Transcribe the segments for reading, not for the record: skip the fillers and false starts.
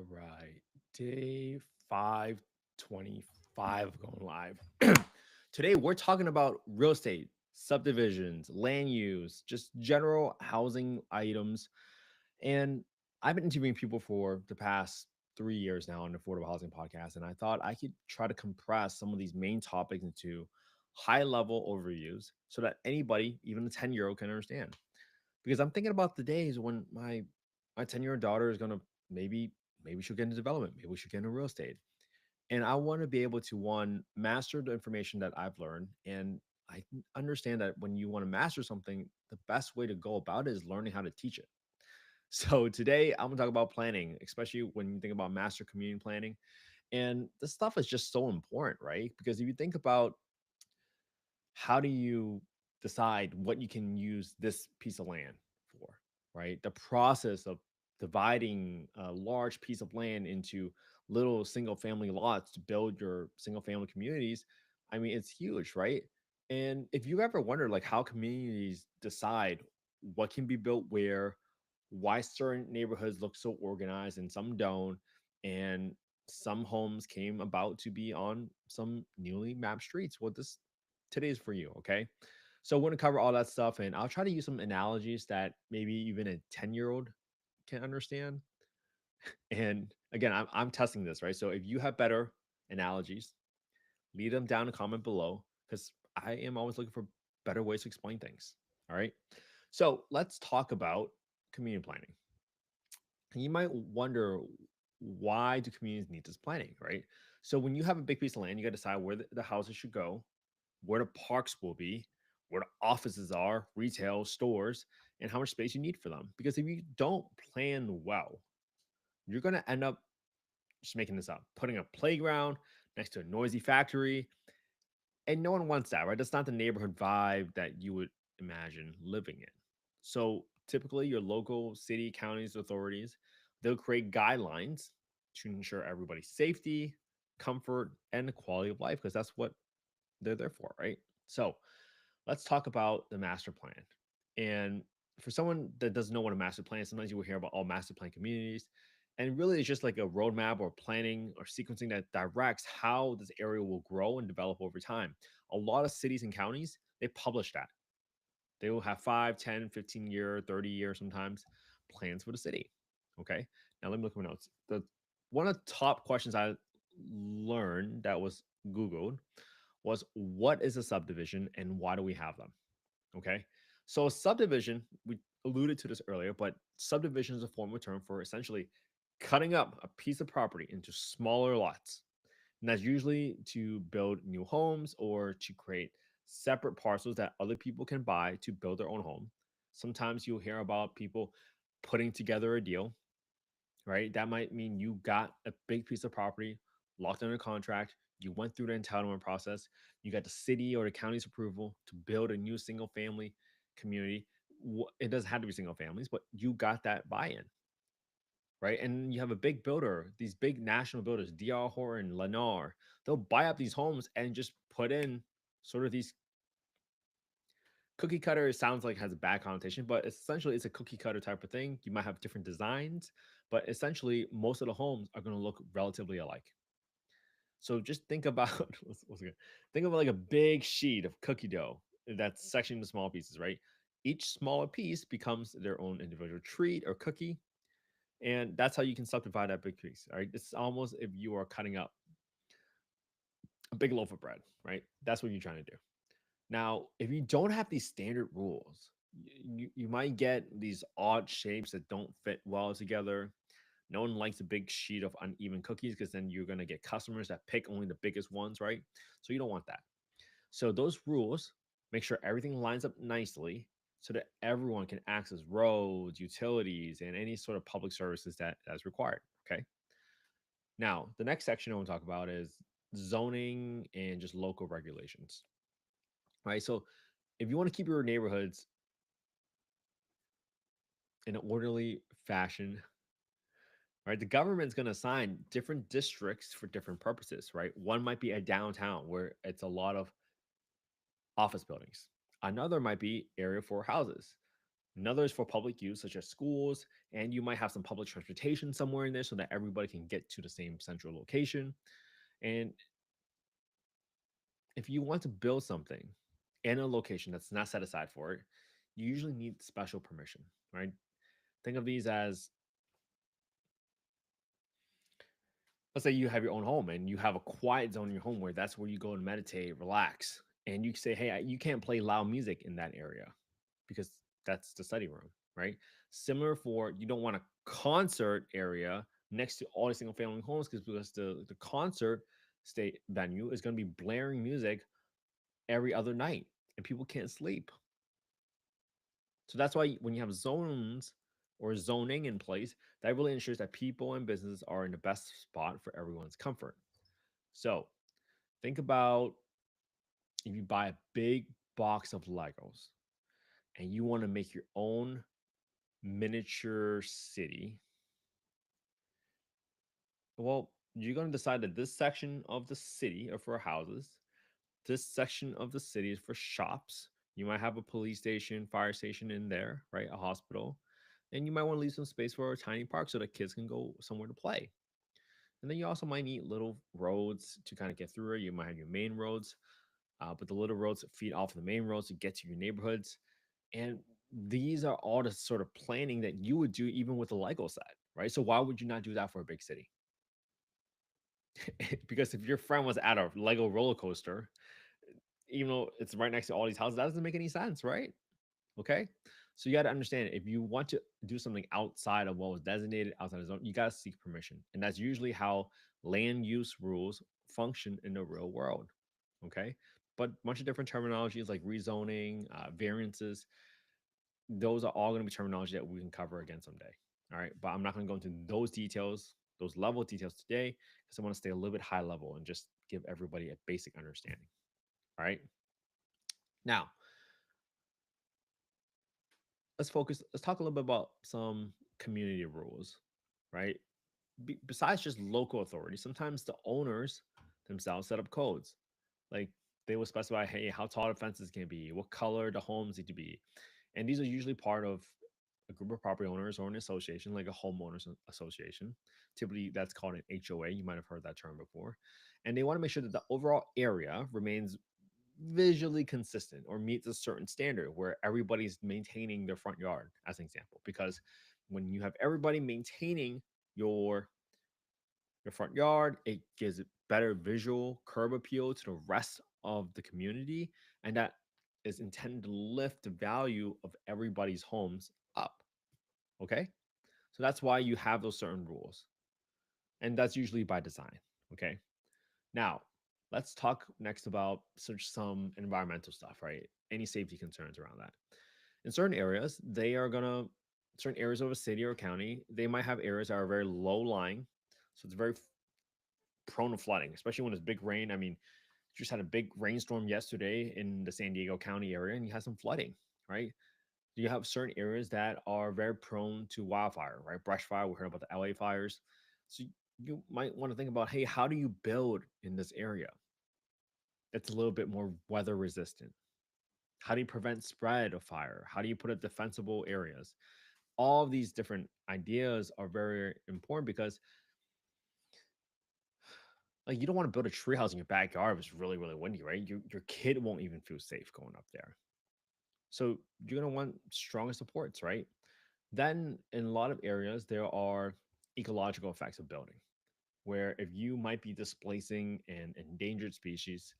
right. Day 525 going live. Today, we're talking about real estate, subdivisions, land use, just general housing items. And I've been interviewing people for the past 3 years now on the Affordable Housing Podcast. And I thought I could try to compress some of these main topics into high level overviews so that anybody, even a 10-year-old, can understand. Because I'm thinking about the days when my 10-year-old daughter is gonna maybe she'll get into development, maybe we should get into real estate. And I want to be able to one master the information that I've learned. And I understand that when you want to master something, the best way to go about it is learning how to teach it. So today I'm gonna talk about planning, especially when you think about master community planning. And this stuff is just so important, right? Because if you think about how do you decide what you can use this piece of land for, right? The process of dividing a large piece of land into little single family lots to build your single family communities, I mean, it's huge, right? And if you ever wonder like how communities decide what can be built where, why certain neighborhoods look so organized and some don't, and some homes came about to be on some newly mapped streets, well, this today is for you. Okay. So we're going to cover all that stuff and I'll try to use some analogies that maybe even a 10-year-old can understand. And again, I'm testing this, right? So if you have better analogies, leave them down in a comment below because I am always looking for better ways to explain things. All right. So let's talk about community planning. And you might wonder, why do communities need this planning, right? So when you have a big piece of land, you got to decide where the houses should go, where the parks will be, where the offices are, retail, stores, and how much space you need for them. Because if you don't plan well, you're going to end up just making this up, putting a playground next to a noisy factory. And no one wants that, right? That's not the neighborhood vibe that you would imagine living in. So typically, your local city, counties, authorities, they'll create guidelines to ensure everybody's safety, comfort, and the quality of life, because that's what they're there for, right? So let's talk about the master plan. And for someone that doesn't know what a master plan is, sometimes you will hear about all master plan communities. And really, it's just like a roadmap or planning or sequencing that directs how this area will grow and develop over time. A lot of cities and counties, they publish that. They will have 5, 10, 15-year, 30-year sometimes plans for the city. Okay. Now let me look at my notes. The one of the top questions I learned that was Googled was, what is a subdivision and why do we have them? Okay. So a subdivision, we alluded to this earlier, but subdivision is a formal term for essentially cutting up a piece of property into smaller lots. And that's usually to build new homes or to create separate parcels that other people can buy to build their own home. Sometimes you'll hear about people putting together a deal, right? That might mean you got a big piece of property locked under contract. You went through the entitlement process. You got the city or the county's approval to build a new single family community. It doesn't have to be single families, but you got that buy in, right? And you have a big builder, these big national builders, DR Horton, Lennar, they'll buy up these homes and just put in sort of these cookie cutter. It sounds like it has a bad connotation, but essentially it's a cookie cutter type of thing. You might have different designs, but essentially most of the homes are going to look relatively alike. So just think about think of like a big sheet of cookie dough that's sectioned into small pieces, right? Each smaller piece becomes their own individual treat or cookie, and that's how you can subdivide that big piece. All right, it's almost if you are cutting up a big loaf of bread, right? That's what you're trying to do. Now, if you don't have these standard rules, you might get these odd shapes that don't fit well together. No one likes a big sheet of uneven cookies because then you're going to get customers that pick only the biggest ones, right? So you don't want that. So those rules make sure everything lines up nicely so that everyone can access roads, utilities, and any sort of public services that's required. Okay. Now, the next section I want to talk about is zoning and just local regulations. Right. So if you want to keep your neighborhoods in an orderly fashion, right, the government's going to assign different districts for different purposes, right? One might be a downtown where it's a lot of office buildings. Another might be area for houses. Another is for public use, such as schools, and you might have some public transportation somewhere in there so that everybody can get to the same central location. And if you want to build something in a location that's not set aside for it, you usually need special permission, right? Think of these as, let's say you have your own home and you have a quiet zone in your home where that's where you go and meditate, relax, and you say, hey, you can't play loud music in that area because that's the study room, right? Similar for you don't want a concert area next to all the single family homes because the concert state venue is going to be blaring music every other night and people can't sleep. So that's why when you have zones or zoning in place, that really ensures that people and businesses are in the best spot for everyone's comfort. So think about if you buy a big box of Legos and you want to make your own miniature city. Well, you're going to decide that this section of the city are for houses, this section of the city is for shops. You might have a police station, fire station in there, right? A hospital. And you might want to leave some space for a tiny park so that kids can go somewhere to play. And then you also might need little roads to kind of get through it. You might have your main roads, but the little roads feed off the main roads to get to your neighborhoods. And these are all the sort of planning that you would do even with a Lego set, right? So why would you not do that for a big city? Because if your friend was at a Lego roller coaster, even though it's right next to all these houses, that doesn't make any sense, right? Okay. So you got to understand if you want to do something outside of what was designated outside of the zone, you got to seek permission. And that's usually how land use rules function in the real world. Okay. But a bunch of different terminologies like rezoning, variances, those are all going to be terminology that we can cover again someday. All right. But I'm not going to go into those details, those level of details today, because I want to stay a little bit high level and just give everybody a basic understanding. All right. Now, let's talk a little bit about some community rules, right? Besides just local authority, sometimes the owners themselves set up codes. Like they will specify, hey, how tall the fences can be, what color the homes need to be. And these are usually part of a group of property owners or an association, like a homeowners association. Typically, that's called an HOA. You might have heard that term before. And they want to make sure that the overall area remains visually consistent or meets a certain standard where everybody's maintaining their front yard, as an example. Because when you have everybody maintaining your your front yard, it gives it better visual curb appeal to the rest of the community, and that is intended to lift the value of everybody's homes up. Okay, so that's why you have those certain rules, and that's usually by design. Okay, now let's talk next about some environmental stuff, right? Any safety concerns around that. In certain areas, they are gonna certain areas of a city or county, they might have areas that are very low lying, so it's very prone to flooding, especially when it's big rain. I mean, just had a big rainstorm yesterday in the San Diego County area, and you had some flooding, right? You have certain areas that are very prone to wildfire, right? Brush fire. We heard about the LA fires. So you might want to think about, hey, how do you build in this area that's a little bit more weather resistant? How do you prevent spread of fire? How do you put up defensible areas? All of these different ideas are very important because like you don't want to build a treehouse in your backyard if it's really, really windy, right? Your kid won't even feel safe going up there. So you're gonna want strong supports, right? Then in a lot of areas, there are ecological effects of building, where if you might be displacing an endangered species,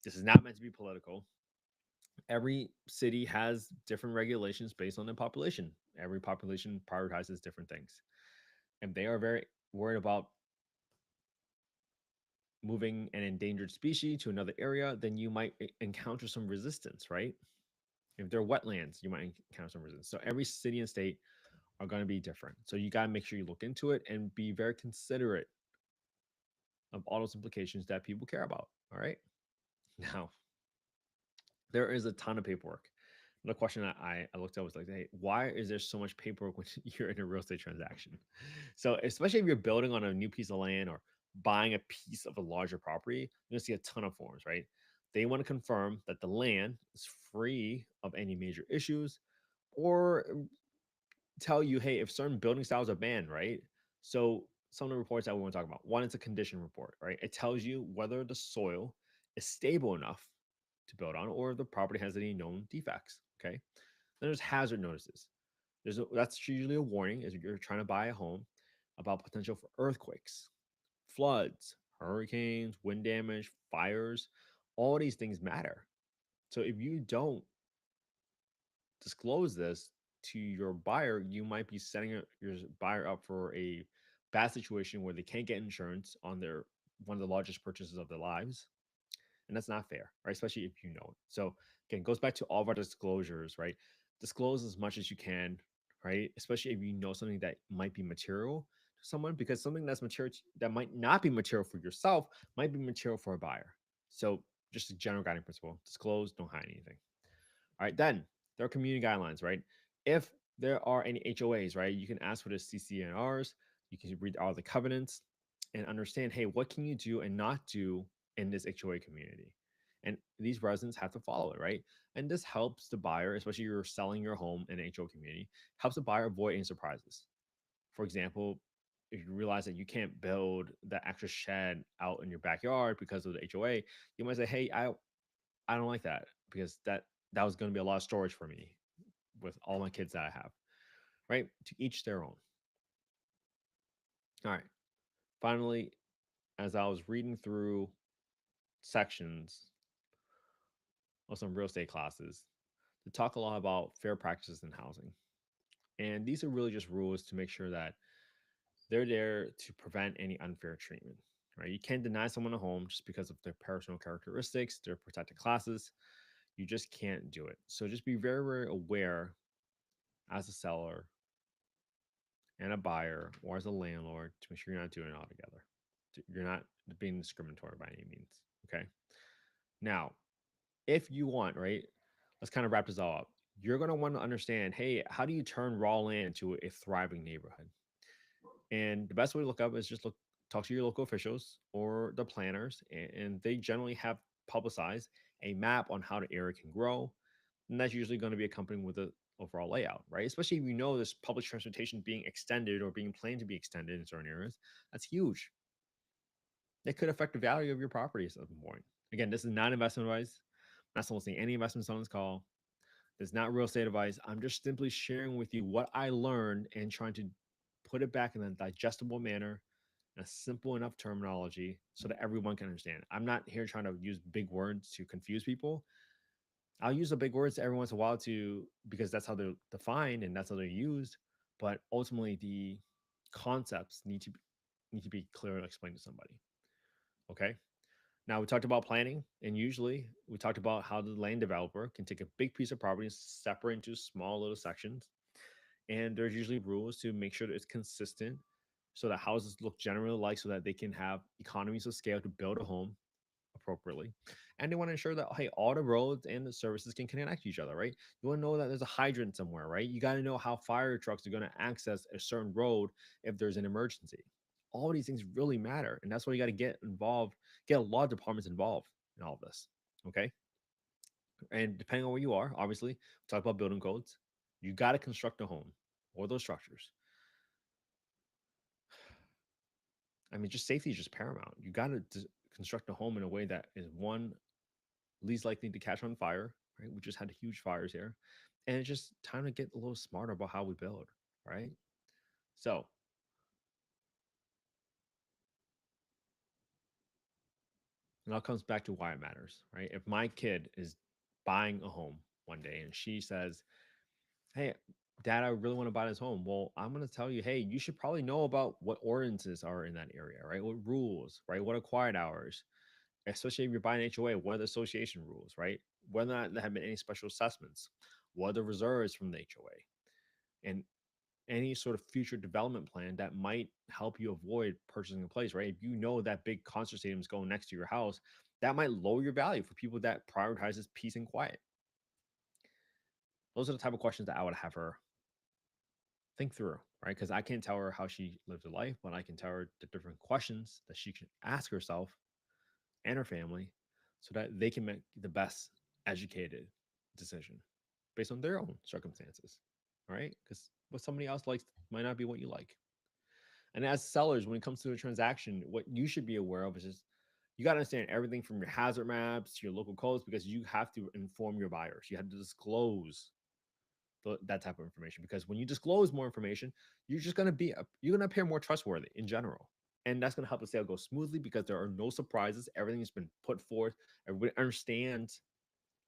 this is not meant to be political. Every city has different regulations based on their population. Every population prioritizes different things. And they are very worried about moving an endangered species to another area, then you might encounter some resistance, right? If they're wetlands, you might encounter some resistance. So every city and state are going to be different. So you got to make sure you look into it and be very considerate of all those implications that people care about. All right. Now, there is a ton of paperwork. The question that I looked at was like, hey, why is there so much paperwork when you're in a real estate transaction? So, especially if you're building on a new piece of land or buying a piece of a larger property, you're gonna see a ton of forms, right? They want to confirm that the land is free of any major issues, or tell you, hey, if certain building styles are banned, right? So some of the reports that we want to talk about. One is a condition report, right? It tells you whether the soil is stable enough to build on or if the property has any known defects. Okay. Then there's hazard notices. That's usually a warning as you're trying to buy a home about potential for earthquakes, floods, hurricanes, wind damage, fires. All these things matter. So if you don't disclose this to your buyer, you might be setting your buyer up for a bad situation where they can't get insurance on their one of the largest purchases of their lives, and that's not fair, right? Especially if you know it. So again, it goes back to all of our disclosures, right? Disclose as much as you can, right? Especially if you know something that might be material to someone, because something that's material that might not be material for yourself might be material for a buyer. So just a general guiding principle: disclose, don't hide anything. All right, then there are community guidelines, right? If there are any HOAs, right, you can ask for the CCNRs, you can read all the covenants and understand, hey, what can you do and not do in this HOA community? And these residents have to follow it, right? And this helps the buyer, especially if you're selling your home in an HOA community, helps the buyer avoid any surprises. For example, if you realize that you can't build that extra shed out in your backyard because of the HOA, you might say, hey, I don't like that because that was going to be a lot of storage for me with all my kids that I have, right? To each their own. All right. Finally, as I was reading through sections of some real estate classes, to talk a lot about fair practices in housing. And these are really just rules to make sure that they're there to prevent any unfair treatment, right? You can't deny someone a home just because of their personal characteristics, their protected classes. You just can't do it. So just be very, very aware as a seller and a buyer or as a landlord to make sure you're not doing it all together. You're not being discriminatory by any means. Okay. Now, if you want, right, let's kind of wrap this all up. You're going to want to understand, hey, how do you turn raw land into a thriving neighborhood? And the best way to look up is just talk to your local officials or the planners, and they generally have publicized a map on how the area can grow. And that's usually going to be accompanied with the overall layout, right? Especially if you know there's public transportation being extended or being planned to be extended in certain areas. That's huge. It could affect the value of your property at some point. Again, this is not investment advice. I'm not soliciting any investments on this call. It's not real estate advice. I'm just simply sharing with you what I learned and trying to put it back in a digestible manner, in a simple enough terminology so that everyone can understand. I'm not here trying to use big words to confuse people. I'll use the big words every once in a while to because that's how they're defined and that's how they're used. But ultimately, the concepts need to be clearly explained to somebody. Okay. Now we talked about planning, and usually we talked about how the land developer can take a big piece of property and separate into small little sections. And there's usually rules to make sure that it's consistent, so that houses look generally alike, so that they can have economies of scale to build a home appropriately. And they want to ensure that, hey, all the roads and the services can connect to each other, right? You want to know that there's a hydrant somewhere, right? You got to know how fire trucks are going to access a certain road if there's an emergency. All these things really matter, and that's why you got to get involved, get a lot of departments involved in all of this. Okay. And depending on where you are, obviously, talk about building codes. You got to construct a home or those structures. I mean, just safety is just paramount. You got to construct a home in a way that is one, least likely to catch on fire, right? We just had huge fires here. And it's just time to get a little smarter about how we build, right? So it all comes back to why it matters, right? If my kid is buying a home one day and she says, hey, dad, I really want to buy this home. Well, I'm going to tell you, hey, you should probably know about what ordinances are in that area, right? What rules, right? What are quiet hours, especially if you're buying HOA, what are the association rules, right? Whether or not there have been any special assessments, what are the reserves from the HOA, and any sort of future development plan that might help you avoid purchasing a place, right? If you know that big concert stadium is going next to your house, that might lower your value for people that prioritizes peace and quiet. Those are the type of questions that I would have her think through, right? Because I can't tell her how she lived her life, but I can tell her the different questions that she can ask herself and her family so that they can make the best educated decision. based on their own circumstances. All right. Because what somebody else likes might not be what you like. And as sellers, when it comes to a transaction, what you should be aware of is just you got to understand everything from your hazard maps to your local codes because you have to inform your buyers. You have to disclose that type of information because when you disclose more information, you're just going to be you're going to appear more trustworthy in general. And that's going to help the sale go smoothly because there are no surprises. Everything's been put forth. Everybody understands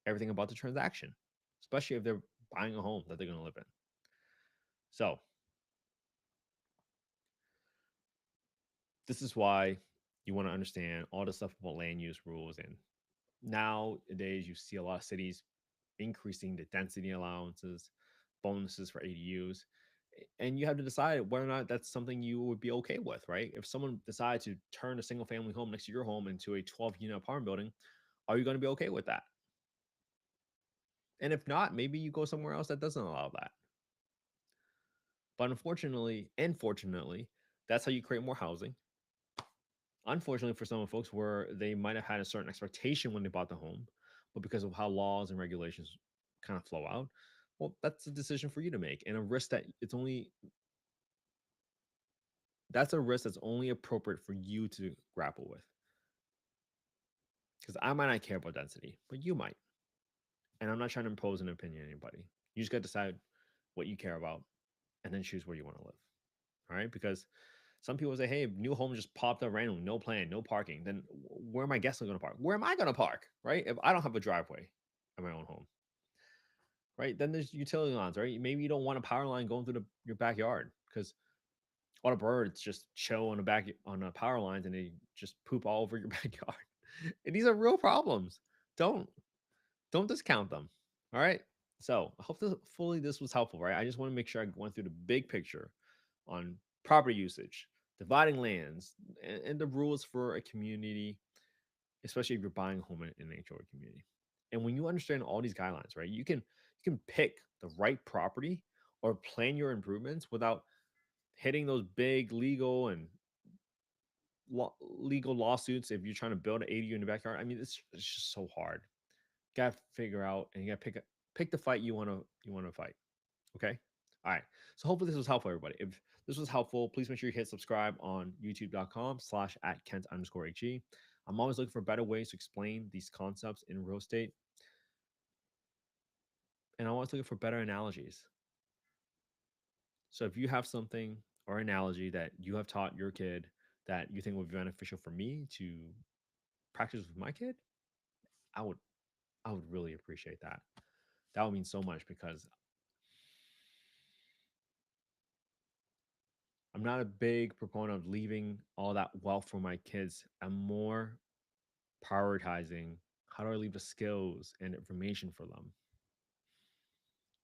everything about the transaction, especially if they're buying a home that they're going to live in. So, this is why you want to understand all the stuff about land use rules. And nowadays, you see a lot of cities increasing the density allowances, bonuses for ADUs. And you have to decide whether or not that's something you would be okay with, right? If someone decides to turn a single family home next to your home into a 12-unit apartment building, are you going to be okay with that? And if not, maybe you go somewhere else that doesn't allow that. But unfortunately, and fortunately, that's how you create more housing. Unfortunately, for some folks, where they might have had a certain expectation when they bought the home, but because of how laws and regulations kind of flow out, well, that's a decision for you to make, and a risk that it's only that's a risk that's only appropriate for you to grapple with. Because I might not care about density, but you might, and I'm not trying to impose an opinion on anybody. You just got to decide what you care about, and then choose where you want to live. All right, because some people say, "Hey, new home just popped up randomly, no plan, no parking." Then where am I guessing going to park? Where am I going to park? Right? If I don't have a driveway at my own home, right? Then there's utility lines, right? Maybe you don't want a power line going through your backyard because a lot of birds just chill on the back on the power lines and they just poop all over your backyard. And these are real problems. Don't don't discount them. All right. So I hope this was helpful, right? I just want to make sure I went through the big picture on property usage, dividing lands, and the rules for a community, especially if you're buying a home in an HOA community. And when you understand all these guidelines, right, you can pick the right property or plan your improvements without hitting those big legal and legal lawsuits if you're trying to build an ADU in the backyard. I mean, it's just so hard. You gotta figure out and you gotta pick the fight you want to fight. Okay. All right. So hopefully this was helpful, everybody. If this was helpful, please make sure you hit subscribe on youtube.com/at Kent_HE. I'm always looking for better ways to explain these concepts in real estate. And I'm always looking for better analogies. So if you have something or analogy that you have taught your kid that you think would be beneficial for me to practice with my kid, I would I would really appreciate that. That would mean so much because I'm not a big proponent of leaving all that wealth for my kids. I'm more prioritizing how do I leave the skills and information for them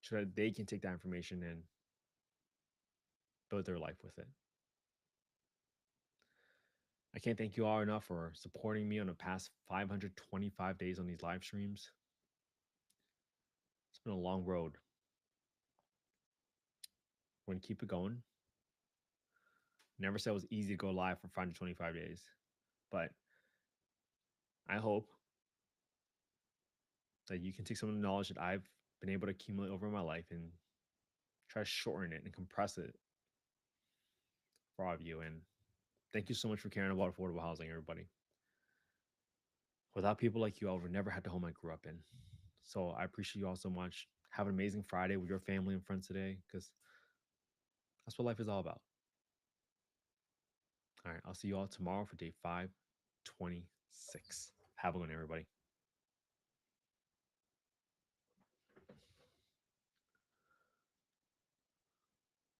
so that they can take that information and build their life with it. I can't thank you all enough for supporting me on the past 525 days on these live streams. It's been a long road. We're going to keep it going. Never said it was easy to go live for 525 days, but I hope that you can take some of the knowledge that I've been able to accumulate over my life and try to shorten it and compress it for all of you. And thank you so much for caring about affordable housing, everybody. Without people like you, I would have never had the home I grew up in. So I appreciate you all so much. Have an amazing Friday with your family and friends today because that's what life is all about. All right. I'll see you all tomorrow for day 526. Have a good one, everybody.